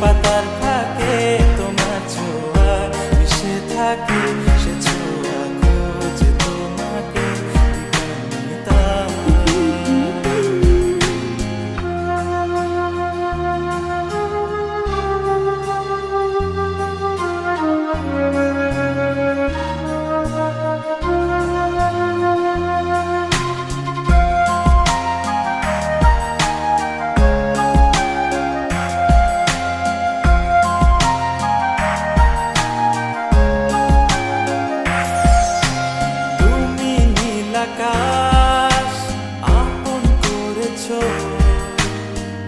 পাতার ফাঁকে তোমার ছোঁয়া মিশে থাকে, সে ছোঁয়া খোঁজে তোমাকে দিবানিতা। আকাশ আপন করেছো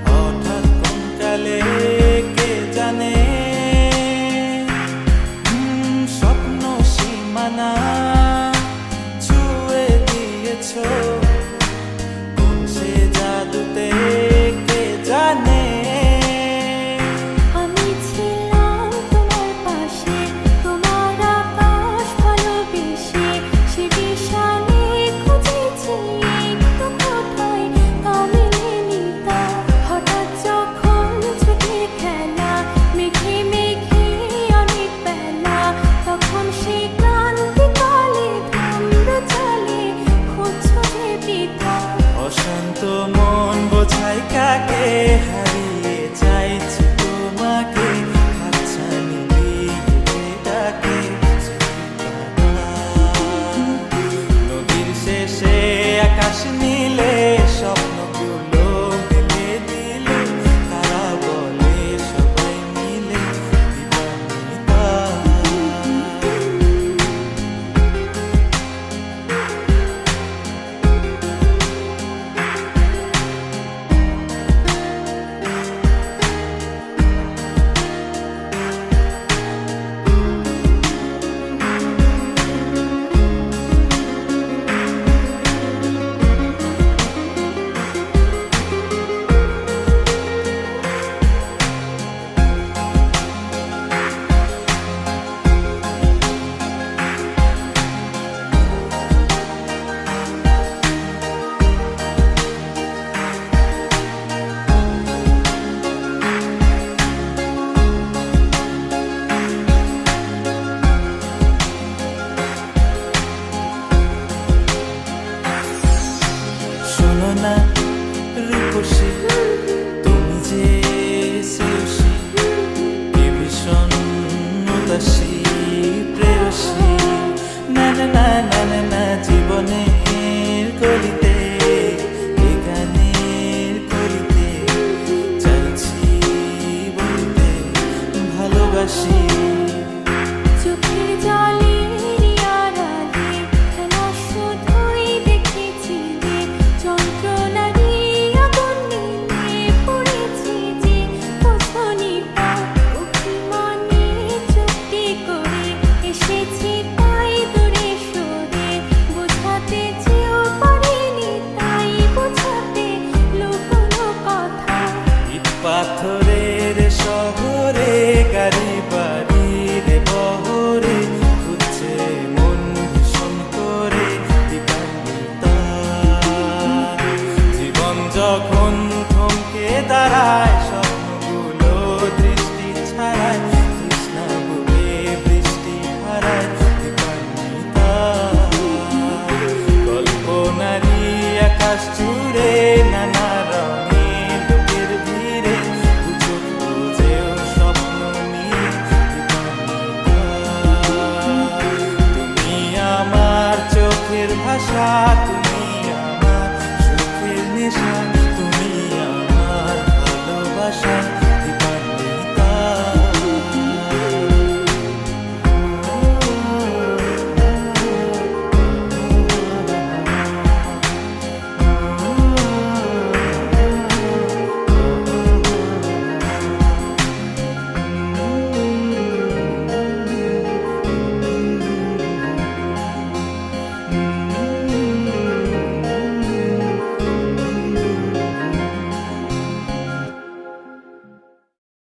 হঠাৎ কোন কালে কে জানে, স্বপ্ন সীমানা ছুঁয়ে দিয়েছো কোন সে জাদুতে কে জানে। আমি ছিলাম তোমার পাশে, তোমার আকাশ ভালোবেসে, সে বিশালে খুঁজেছি একটু কোথায় কামিনী তা। হঠাৎ যখন ছুটে খেলা মেঘে মেঘে অনেক বেলা, তখন সে ক্লান্তিকালে ধুম্র চলে খুঁজছো যে পিতা। অশান্ত মন বোঝাই কাকে হারিয়ে চাইছি তোমাকে, হাতছানি দিয়ে ডাকে নদীর শেষে আকাশ নীলে স্বপ্নগুলো দিলে দিলে, তারা বলে সবাই মিলে দিবানিতা। শোনো না রূপসী, তুমি যে শ্রেয়সী, কি ভীষণ উদাসী প্রেয়সী। না না না না না না, জীবনের গলিতে এ গানের কলিতে চাইছি বলতে ভালোবাসি। চোখের জলের আড়ালে খেলা শুধুই দেখেছি যে, যন্ত্রণারই আগুন নিয়ে পড়েছি যে বোঝনি তা। অভিমানে চুক্তি করে এসেছি তাই দূরে সরে, বোঝাতে চেয়েও পারিনি তাই বোঝাতে লুকোনো কথা। ইট পাথরের শহরে গাড়ি বাড়ির বহরে খুঁজছে মন ভীষণ করে দিবানিতা। জীবন যখন থমকে দাঁড়ায়